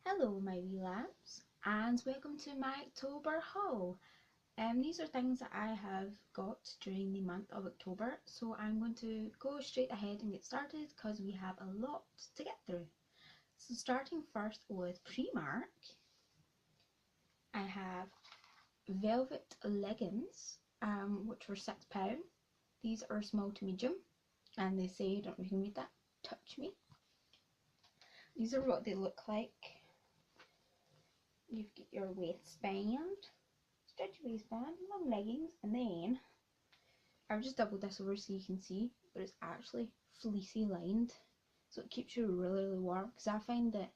Hello my wee lambs and welcome to my October haul. These are things that I have got during the month of October, so I'm going to go straight ahead and get started because we have a lot to get through. So starting first with Primark, I have velvet leggings which were £6. These are small to medium and they say, don't really read that, touch me. These are what they look like. You've got your waistband, stretchy waistband, long leggings, and then I've just doubled this over so you can see, but it's actually fleecy lined, so it keeps you really warm, because I find that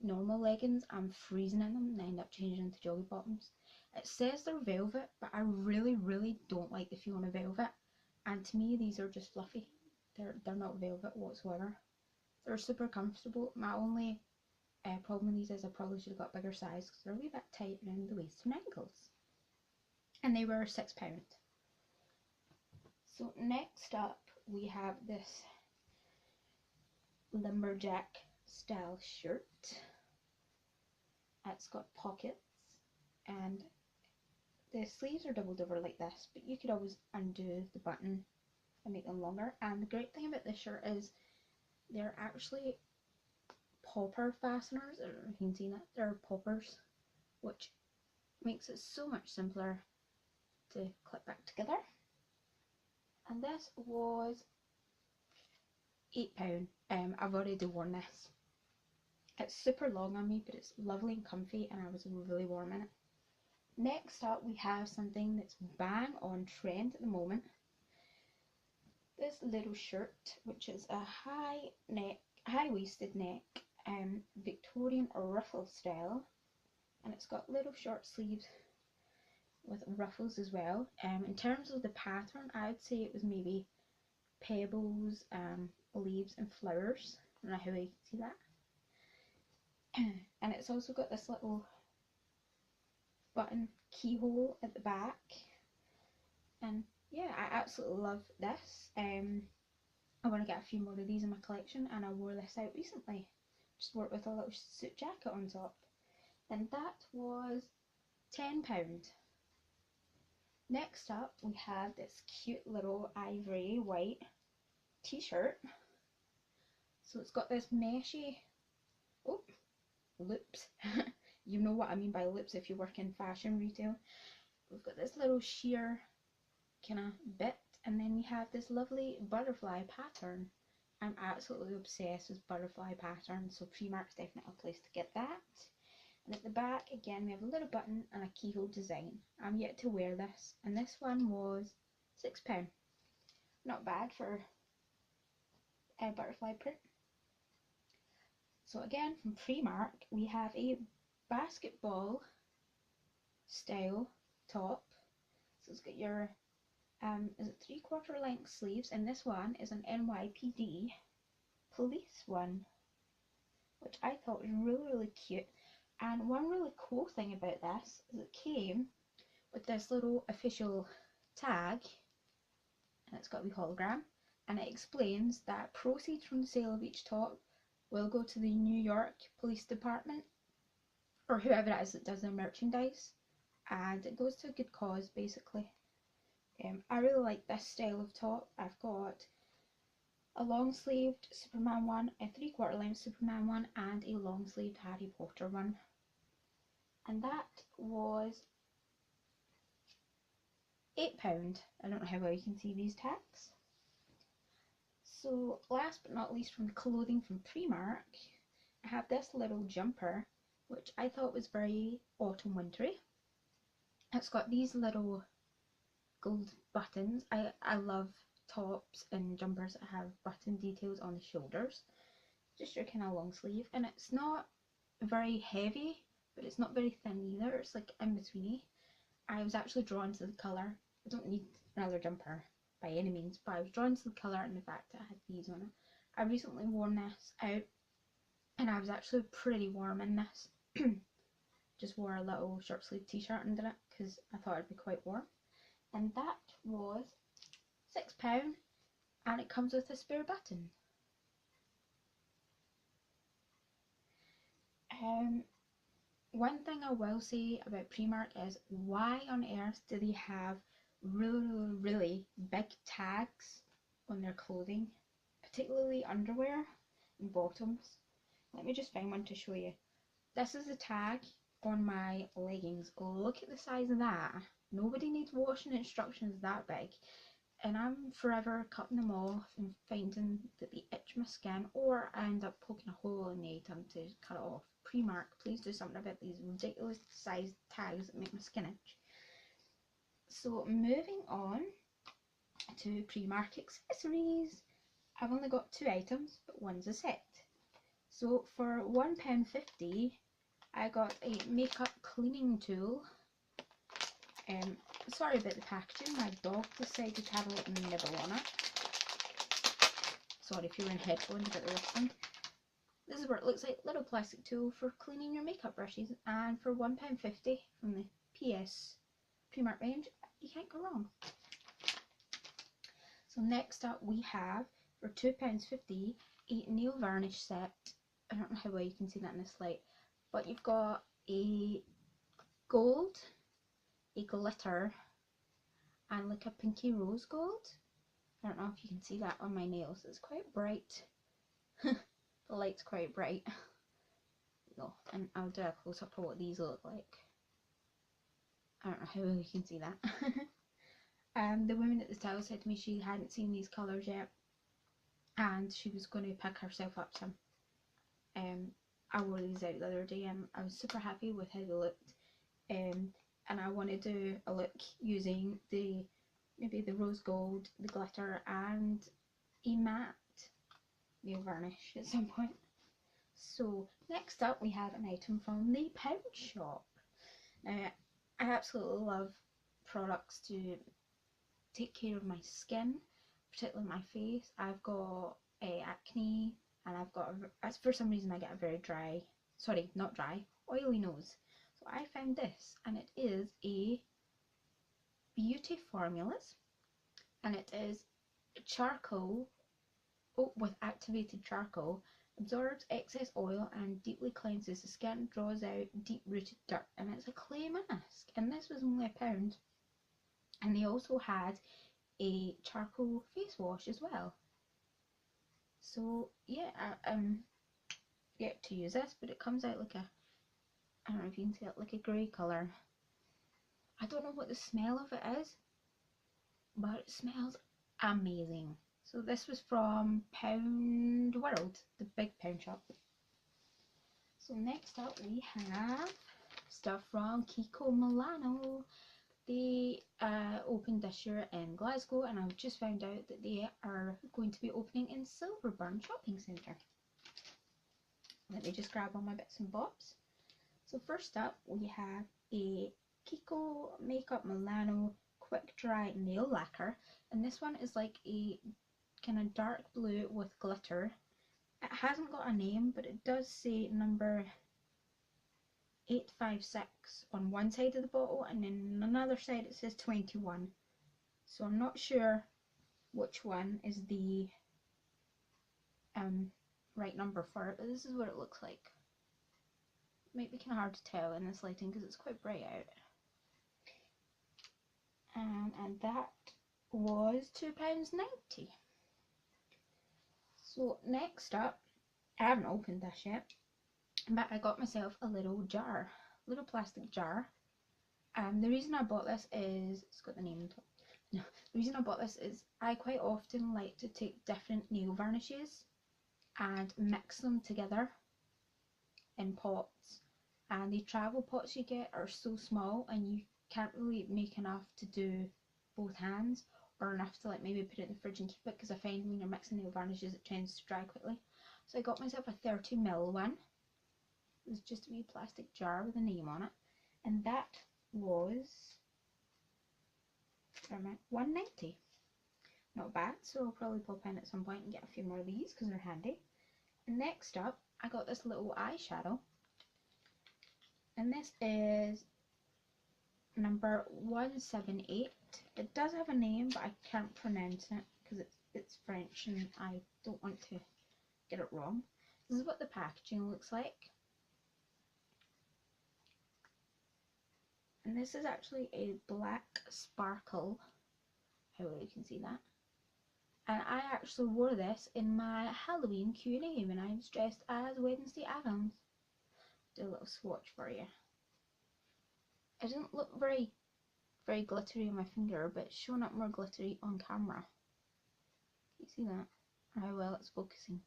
normal leggings I'm freezing in them and I end up changing into joggy bottoms. It says they're velvet, but I really don't like the feeling of velvet, and to me these are just fluffy. They're not velvet whatsoever. They're super comfortable. My only problem with these is I probably should have got a bigger size because they're a wee bit tight around the waist and ankles. And they were £6. So next up we have this lumberjack style shirt. It's got pockets and the sleeves are doubled over like this, but you could always undo the button and make them longer. And the great thing about this shirt is they're actually popper fasteners. I don't know if you can see that. They're poppers, which makes it so much simpler to clip back together. And this was £8. I've already worn this. It's super long on me, but it's lovely and comfy and I was really warm in it. Next up we have something that's bang on trend at the moment. This little shirt, which is a high-waisted neck, Victorian ruffle style, and it's got little short sleeves with ruffles as well. In terms of the pattern, I would say it was maybe pebbles, leaves and flowers. I don't know how you can see that. And it's also got this little button keyhole at the back, and yeah, I absolutely love this. I want to get a few more of these in my collection, and I wore this out recently. Just wore it with a little suit jacket on top, and that was £10. Next up we have this cute little ivory white t-shirt. So it's got this meshy loops. You know what I mean by loops if you work in fashion retail. We've got this little sheer kind of bit, and then we have this lovely butterfly pattern. I'm absolutely obsessed with butterfly patterns, so Primark's definitely a place to get that. And at the back again we have a little button and a keyhole design. I'm yet to wear this, and this one was £6. Not bad for a butterfly print. So again from Primark we have a basketball style top. So it's got your is it 3/4 length sleeves, and this one is an NYPD police one, which I thought was really cute. And one really cool thing about this is it came with this little official tag, and it's got a wee hologram, and it explains that proceeds from the sale of each top will go to the New York Police Department, or whoever it is that does their merchandise, and it goes to a good cause basically. I really like this style of top. I've got a long sleeved Superman one, a 3/4 length Superman one, and a long sleeved Harry Potter one. And that was £8. I don't know how well you can see these tags. So last but not least from clothing from Primark, I have this little jumper which I thought was very autumn wintry. It's got these little gold buttons. I love tops and jumpers that have button details on the shoulders. Just your kind of long sleeve, and it's not very heavy, but it's not very thin either. It's like in betweeny. I was actually drawn to the colour. I don't need another jumper by any means, but I was drawn to the colour and the fact that it had these on it. I recently worn this out and I was actually pretty warm in this. Just wore a little short sleeve t-shirt under it because I thought it'd be quite warm. And that was £6, and it comes with a spare button. One thing I will say about Primark is, why on earth do they have really big tags on their clothing, particularly underwear and bottoms? Let me just find one to show you. This is the tag on my leggings. Look at the size of that. Nobody needs washing instructions that big. And I'm forever cutting them off and finding that they itch my skin, or I end up poking a hole in the item to cut it off. Primark, please do something about these ridiculous sized tags that make my skin itch. So moving on to Primark accessories. I've only got 2 items, but one's a set. So for £1.50 I got a makeup cleaning tool. Sorry about the packaging, my dog decided to have a little nibble on it. Sorry if you're in headphones about the rustling. This is what it looks like, little plastic tool for cleaning your makeup brushes, and for £1.50 from the PS Primark range, you can't go wrong. So next up we have, for £2.50, a nail varnish set. I don't know how well you can see that in this light, but you've got a gold, a glitter, and like a pinky rose gold. I don't know if you can see that on my nails, it's quite bright. The light's quite bright. No, and I'll do a close up of what these look like. I don't know how well you can see that. The woman at the style said to me she hadn't seen these colours yet, and she was going to pick herself up some. I wore these out the other day and I was super happy with how they looked. And I want to do a look using maybe the rose gold, the glitter, and a matte nail varnish at some point. So next up we have an item from the Pound Shop. Now I absolutely love products to take care of my skin, particularly my face. I've got acne, and I've got, for some reason I get a very dry, sorry, not dry, oily nose. So I found this, and it is a Beauty Formulas, and it is charcoal, with activated charcoal, absorbs excess oil and deeply cleanses the skin, draws out deep-rooted dirt, and it's a clay mask, and this was only £1. And they also had a charcoal face wash as well. So yeah, I'm yet to use this, but it comes out like a, I don't know if you can see it, like a grey colour. I don't know what the smell of it is, but it smells amazing. So this was from Pound World, the big Pound Shop. So next up we have stuff from Kiko Milano. They opened this year in Glasgow, and I've just found out that they are going to be opening in Silverburn Shopping Centre. Let me just grab all my bits and bobs. So first up we have a Kiko Makeup Milano Quick Dry Nail Lacquer, and this one is like a kind of dark blue with glitter. It hasn't got a name, but it does say number 856 on one side of the bottle, and then on another side it says 21. So I'm not sure which one is the right number for it, but this is what it looks like. It might be kind of hard to tell in this lighting because it's quite bright out. And that was £2.90. So next up, I haven't opened this yet, but I got myself a little jar, little plastic jar. The reason I bought this is, it's got the name on top. No, the reason I bought this is I quite often like to take different nail varnishes and mix them together in pots, and the travel pots you get are so small and you can't really make enough to do both hands, or enough to like maybe put it in the fridge and keep it, because I find when you're mixing nail varnishes it tends to dry quickly. So I got myself a 30ml one. It was just a wee plastic jar with a name on it, and that was £1.90. Not bad, so I'll probably pop in at some point and get a few more of these because they're handy. And next up I got this little eyeshadow, and this is number 178. It does have a name, but I can't pronounce it because it's French and I don't want to get it wrong. This is what the packaging looks like. And this is actually a black sparkle. How well you can see that. And I actually wore this in my Halloween Q&A when I was dressed as Wednesday Addams. Do a little swatch for you. It doesn't look very glittery on my finger, but it's showing up more glittery on camera. Can you see that? How well it's focusing.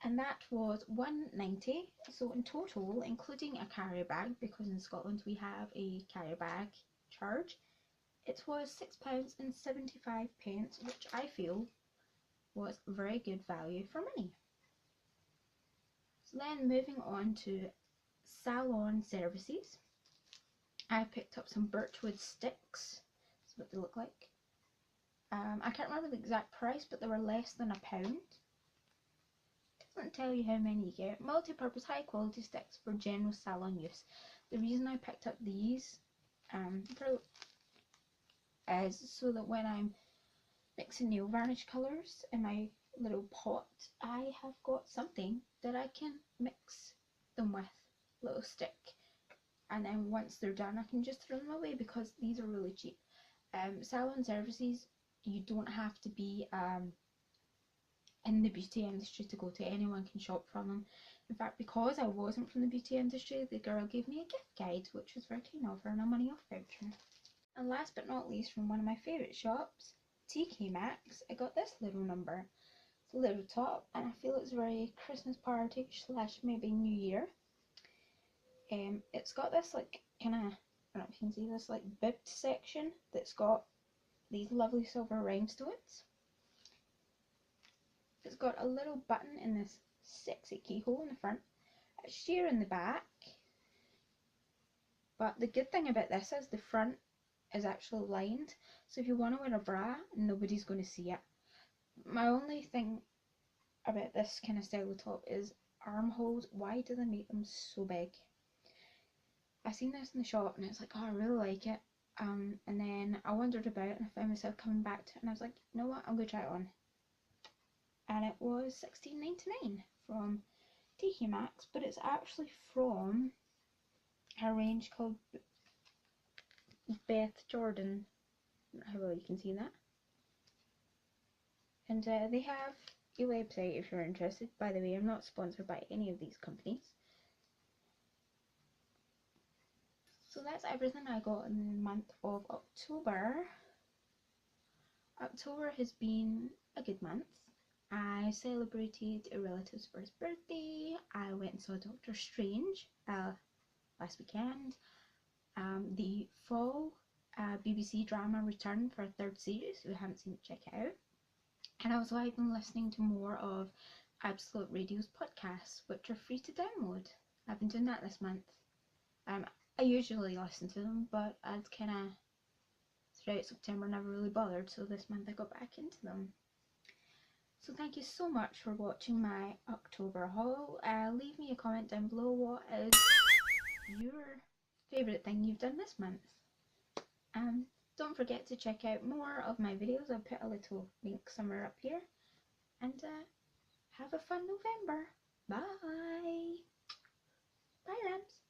And that was £1.90. So in total, including a carry bag, because in Scotland we have a carry bag charge, it was £6.75, which I feel was very good value for money. So then moving on to salon services, I picked up some birchwood sticks. That's what they look like. I can't remember the exact price, but they were less than £1. Doesn't tell you how many you get. Multi-purpose high quality sticks for general salon use. The reason I picked up these is so that when I'm mixing nail varnish colours in my little pot, I have got something that I can mix them with, little stick, and then once they're done I can just throw them away because these are really cheap. Salon services, you don't have to be in the beauty industry to go to. Anyone can shop from them. In fact, because I wasn't from the beauty industry, the girl gave me a gift guide, which was very kind of her, and a money off voucher. And last but not least, from one of my favourite shops, TK Maxx, I got this little number. It's a little top, and I feel it's very Christmas party / maybe New Year. It's got this like kind of, I don't know if you can see this, like bibbed section that's got these lovely silver rhinestones. It's got a little button in this sexy keyhole in the front, a sheer in the back. But the good thing about this is the front is actually lined, so if you want to wear a bra, nobody's going to see it. My only thing about this kind of style of top is armholes. Why do they make them so big? I seen this in the shop and it's like, oh, I really like it. And then I wandered about and I found myself coming back to it, and I was like, you know what, I'm going to try it on. And it was $16.99 from TK Maxx, but it's actually from a range called Beth Jordan. How well you can see that. And they have a website if you're interested. By the way, I'm not sponsored by any of these companies. So that's everything I got in the month of October. October has been a good month. I celebrated a relative's first birthday. I went and saw Doctor Strange last weekend. The fall BBC drama returned for a third series. If you haven't seen it, check it out. And I also have been listening to more of Absolute Radio's podcasts, which are free to download. I've been doing that this month. I usually listen to them, but I'd kind of throughout September never really bothered, so this month I got back into them. So thank you so much for watching my October haul. Leave me a comment down below. What is your favourite thing you've done this month? Don't forget to check out more of my videos. I'll put a little link somewhere up here. And have a fun November. Bye! Bye, Rams!